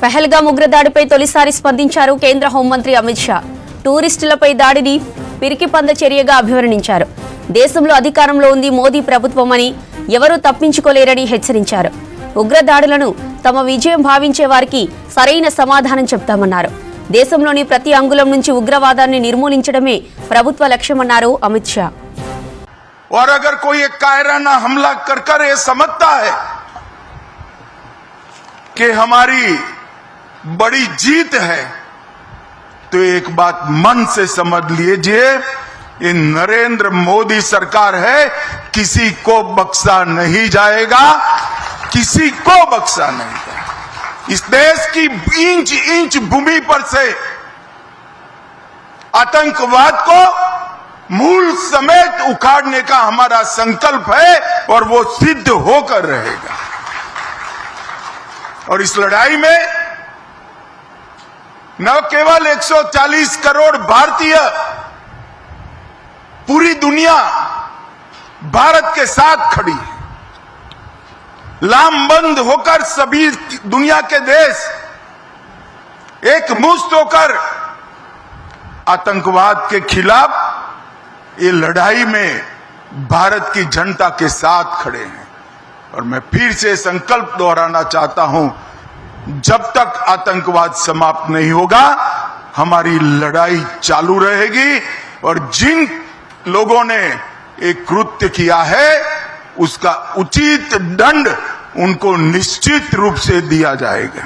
పహల్గాం ఉగ్రదాడిపై తొలిసారి స్పందించారు కేంద్ర హోంమంత్రి అమిత్ షా. టూరిస్టులపై దాడిని పిరికిపంద చర్యగా అభివర్ణించారు. దేశంలో అధికారంలో ఉంది మోదీ ప్రభుత్వమని, ఎవరూ తప్పించుకోలేరని హెచ్చరించారు. ఉగ్రదాడులను తమ విజయం భావించే వారికి సరైన సమాధానం చెప్తామన్నారు. దేశంలోని ప్రతి అంగుళం నుంచి ఉగ్రవాదాన్ని నిర్మూలించడమే ప్రభుత్వ లక్ష్యమన్నారు అమిత్ షా. और अगर कोई एक कायराना हमला कर कर ये समझता है कि हमारी बड़ी जीत है, तो एक बात मन से समझ लीजिए, ये नरेंद्र मोदी सरकार है, किसी को बख्शा नहीं जाएगा, किसी को बख्शा नहीं जाएगा। इस देश की इंच इंच भूमि पर से आतंकवाद को मूल समेत उखाड़ने का हमारा संकल्प है और वो सिद्ध होकर रहेगा। और इस लड़ाई में न केवल 140 करोड़ भारतीय, पूरी दुनिया भारत के साथ खड़ी है। लामबंद होकर सभी दुनिया के देश एक मुश्त होकर आतंकवाद के खिलाफ ये लड़ाई में भारत की जनता के साथ खड़े हैं। और मैं फिर से संकल्प दोहराना चाहता हूं, जब तक आतंकवाद समाप्त नहीं होगा हमारी लड़ाई चालू रहेगी। और जिन लोगों ने एक कृत्य किया है उसका उचित दंड उनको निश्चित रूप से दिया जाएगा।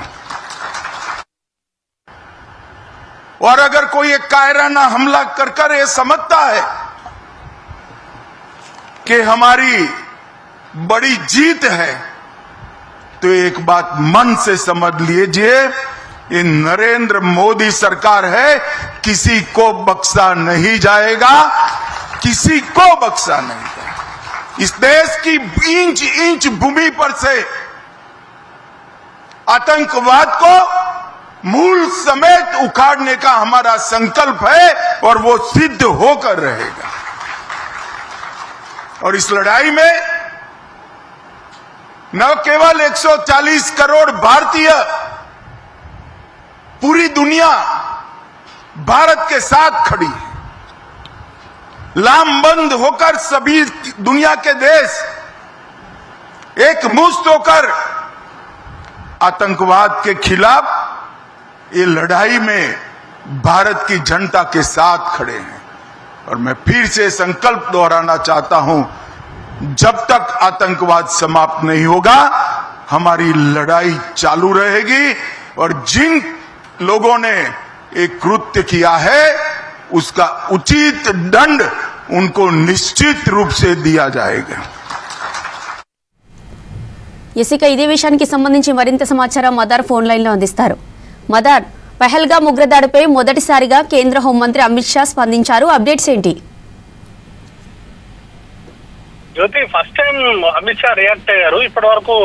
और अगर कोई एक कायराना हमला कर कर ये समझता है कि हमारी बड़ी जीत है, तो एक बात मन से समझ लीजिए, ये नरेंद्र मोदी सरकार है, किसी को बख्शा नहीं जाएगा, किसी को बख्शा नहीं जाएगा। इस देश की इंच इंच भूमि पर से आतंकवाद को मूल समेत उखाड़ने का हमारा संकल्प है और वो सिद्ध होकर रहेगा। और इस लड़ाई में न केवल 140 करोड़ भारतीय, पूरी दुनिया भारत के साथ खड़ी है। लामबंद होकर सभी दुनिया के देश एक मुश्त होकर आतंकवाद के खिलाफ ये लड़ाई में भारत की जनता के साथ खड़े हैं। और मैं फिर से संकल्प दोहराना चाहता हूं, जब तक आतंकवाद समाप्त नहीं होगा हमारी लड़ाई चालू रहेगी। और जिन लोगों ने एक कृत्य किया है उसका उचित दंड उनको निश्चित रूप से दिया जाएगा। ఇక ఇదే విషయానికి సంబంధించి మరింత సమాచారం మదార్ ఫోన్ లైన్ లో అందిస్తారు. మదార్, పహల్గాం ఉగ్రదాడిపై మొదటిసారిగా కేంద్ర హోంమంత్రి అమిత్ షా స్పందించారు. అప్డేట్స్ ఏంటి? Jyothi, first time Amit Shah react అయ్యారు. ఇప్పటి వరకు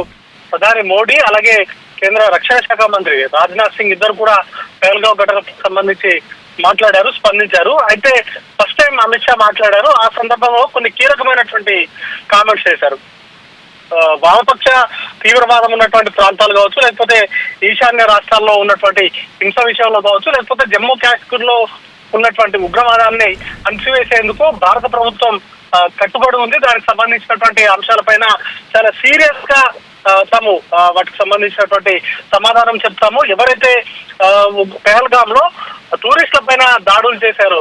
ప్రధాని మోడీ అలాగే కేంద్ర రక్షణ శాఖ మంత్రి రాజ్నాథ్ సింగ్ ఇద్దరు కూడా పహల్గాం ఘటనకు సంబంధించి మాట్లాడారు, స్పందించారు. అయితే ఫస్ట్ టైం అమిత్ షా మాట్లాడారు. ఆ సందర్భంలో కొన్ని కీలకమైనటువంటి కామెంట్స్ చేశారు. వామపక్ష తీవ్రవాదం ఉన్నటువంటి ప్రాంతాలు కావచ్చు, లేకపోతే ఈశాన్య రాష్ట్రాల్లో ఉన్నటువంటి హింస విషయంలో కావచ్చు, లేకపోతే జమ్మూ కాశ్మీర్ లో ఉన్నటువంటి ఉగ్రవాదాన్ని అణిచివేసేందుకు భారత ప్రభుత్వం కట్టుబడి ఉంది. దానికి సంబంధించినటువంటి అంశాలపైన చాలా సీరియస్ గా తాము వాటికి సంబంధించినటువంటి సమాధానం చెప్తాము. ఎవరైతే పహల్గామ్ లో టూరిస్టుల పైన దాడులు చేశారో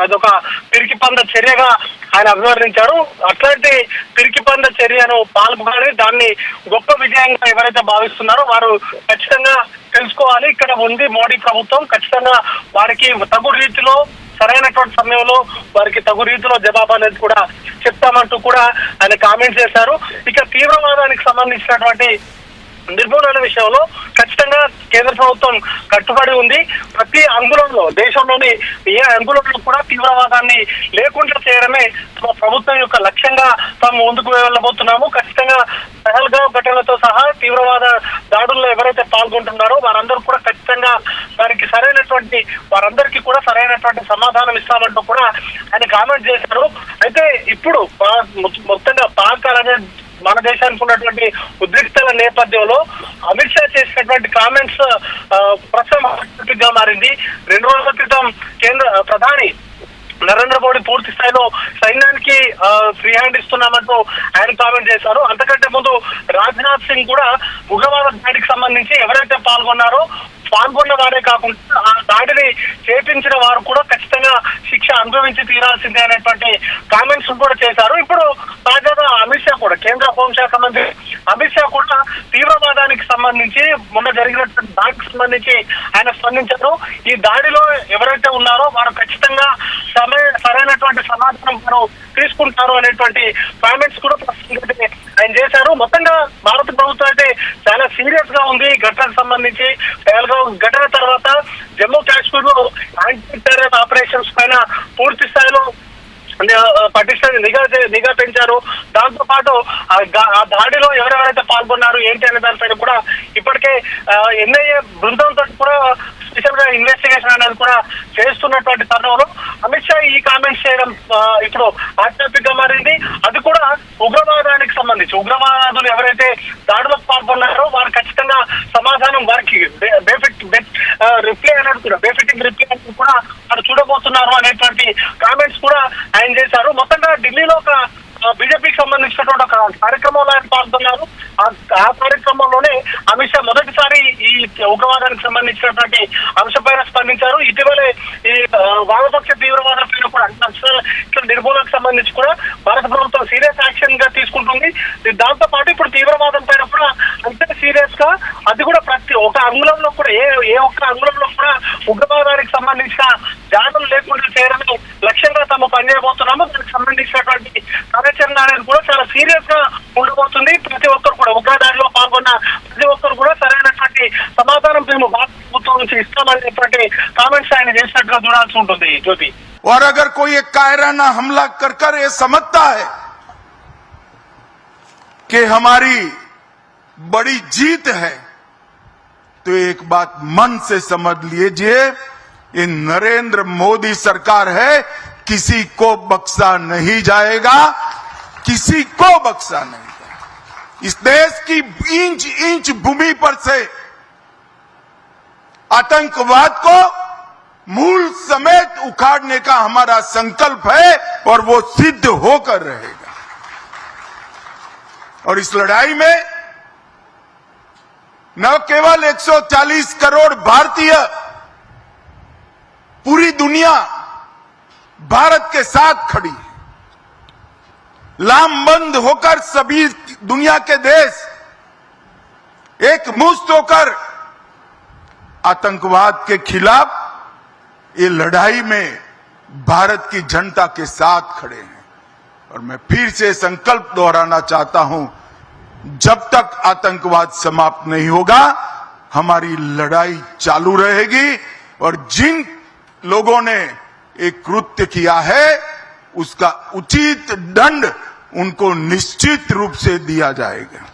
అదొక పిరికిపంద చర్యగా ఆయన అభివర్ణించారు. అట్లాంటి పిరికిపంద చర్యను పాల్గొని దాన్ని గొప్ప విజయంగా ఎవరైతే భావిస్తున్నారో వారు ఖచ్చితంగా తెలుసుకోవాలి, ఇక్కడ ఉంది మోడీ ప్రభుత్వం, ఖచ్చితంగా వారికి తగు రీతిలో సరైనటువంటి సమయంలో వారికి తగు రీతిలో జవాబు అనేది కూడా చెప్తామంటూ కూడా ఆయన కామెంట్ చేశారు. ఇక తీవ్రవాదానికి సంబంధించినటువంటి నిర్మూలన విషయంలో ఖచ్చితంగా కేంద్ర ప్రభుత్వం కట్టుబడి ఉంది. ప్రతి అంగుళంలో, దేశంలోని ఏ అంగుళంలో కూడా తీవ్రవాదాన్ని లేకుండా చేయడమే తమ ప్రభుత్వం యొక్క లక్ష్యంగా తాము ముందుకు వెళ్ళబోతున్నాము. ఖచ్చితంగా పహల్గాం ఘటనలతో సహా తీవ్రవాద దాడుల్లో ఎవరైతే పాల్గొంటున్నారో వారందరూ కూడా ఖచ్చితంగా వారందరికీ కూడా సరైనటువంటి సమాధానం ఇస్తామంటూ కూడా ఆయన కామెంట్ చేశారు. అయితే ఇప్పుడు మొత్తంగా పాక్ అలాగే మన దేశానికి ఉన్నటువంటి ఉద్రిక్తల నేపథ్యంలో అమిత్ షా చేసినటువంటి కామెంట్స్ ప్రస్తుతం మారింది. 2 రోజుల క్రితం కేంద్ర ప్రధాని నరేంద్ర మోడీ పూర్తి స్థాయిలో సైన్యానికి ఫ్రీ హ్యాండ్ ఇస్తున్నామంటూ ఆయన కామెంట్ చేశారు. అంతకంటే ముందు రాజ్నాథ్ సింగ్ కూడా ఉగ్రవాద దాడికి సంబంధించి ఎవరైతే పాల్గొన్న వారే కాకుండా ఆ దాడిని చేపించిన వారు కూడా ఖచ్చితంగా శిక్ష అనుభవించి తీరాల్సిందే అనేటువంటి కామెంట్స్ కూడా చేశారు. ఇప్పుడు తాజాగా అమిత్ షా కూడా కేంద్ర హోంశాఖ మంత్రి అమిత్ షా కూడా తీవ్రవాదానికి సంబంధించి మొన్న జరిగినటువంటి దాడికి సంబంధించి ఆయన స్పందించారు. ఈ దాడిలో ఎవరైతే ఉన్నారో వారు ఖచ్చితంగా సరైనటువంటి సమాధానం వారు తీసుకుంటారు అనేటువంటి కామెంట్స్ కూడా ఆయన చేశారు. మొత్తంగా భారత ప్రభుత్వం అయితే చాలా సీరియస్ గా ఉంది ఘటనకు సంబంధించి. పహల్గాం ఘటన తర్వాత జమ్మూ కాశ్మీర్ లో యాంటీ టెర్రర్ ఆపరేషన్స్ పైన పూర్తి స్థాయిలో పటిష్ట నిఘా పెంచారు. దాంతో పాటు ఆ దాడిలో ఎవరెవరైతే పాల్గొన్నారు ఏంటి అనే దానిపైన కూడా ఇప్పటికే ఎన్ఐఏ బృందంతో కూడా స్పెషల్ గా ఇన్వెస్టిగేషన్ అనేది కూడా చేస్తున్నటువంటి తరుణంలో అమిత్ షా ఈ కామెంట్స్ చేయడం ఇప్పుడు ఆధ్యాత్మికంగా మారింది. అది కూడా ఉగ్రవాదానికి సంబంధించి ఉగ్రవాదులు ఎవరైతే దాడులకు పాల్గొన్నారో వారు ఖచ్చితంగా సమాధానం వారికి రిప్లై అనేది కూడా బేఫిటింగ్ రిప్లై అనేది కూడా వారు చూడబోతున్నారు అనేటువంటి కామెంట్స్ కూడా ఆయన చేశారు. మొత్తంగా ఢిల్లీలో ఒక బీజేపీకి సంబంధించినటువంటి ఒక కార్యక్రమంలో ఆయన పాల్గొన్నారు. ఆ కార్యక్రమంలోనే అమిత్ షా మొదటిసారి ఈ ఉగ్రవాదానికి సంబంధించినటువంటి అంశంపైన స్పందించారు. ఇటీవలే ఈ వామపక్ష తీవ్రవాదుల పైన కూడా ఇట్లా నిర్మూలనకు సంబంధించి కూడా భారత ప్రభుత్వం సీరియస్ యాక్షన్ గా తీసుకుంటుంది. దాంతో పాటు ఇప్పుడు తీవ్రవాదం పైన కూడా అంతే సీరియస్ గా అది కూడా ప్రతి ఒక్క అంగుళంలో కూడా ఏ ఒక్క అంగుళంలో కూడా ఉగ్రవాదానికి సంబంధించిన జాడలు లేకుండా చేయడమే లక్ష్యంగా తాము పనిచేయబోతున్నాము. దానికి సంబంధించినటువంటి కార్యాచరణ అనేది కూడా చాలా సీరియస్ గా ఉండబోతుంది. ప్రతి ఒక్కరు కూడా ఉగ్రదాడిలో పాల్గొన్న ప్రతి ఒక్కరు కూడా సరైనటువంటి సమాధానం మేము భారత ప్రభుత్వం నుంచి ఇస్తామనేటువంటి కామెంట్స్ ఆయన చేసినట్టుగా చూడాల్సి ఉంటుంది. జ్యోతి, और अगर कोई एक कायराना हमला कर ये समझता है कि हमारी बड़ी जीत है, तो एक बात मन से समझ लीजिए, ये नरेंद्र मोदी सरकार है, किसी को बख्शा नहीं जाएगा, किसी को बख्शा नहीं जाएगा। इस देश की इंच इंच भूमि पर से आतंकवाद को मूल समेत उखाड़ने का हमारा संकल्प है और वो सिद्ध होकर रहेगा। और इस लड़ाई में न केवल 140 करोड़ भारतीय, पूरी दुनिया भारत के साथ खड़ी है। लामबंद होकर सभी दुनिया के देश एक मुश्त होकर आतंकवाद के खिलाफ ये लड़ाई में भारत की जनता के साथ खड़े हैं। और मैं फिर से संकल्प दोहराना चाहता हूं, जब तक आतंकवाद समाप्त नहीं होगा हमारी लड़ाई चालू रहेगी। और जिन लोगों ने एक कृत्य किया है उसका उचित दंड उनको निश्चित रूप से दिया जाएगा।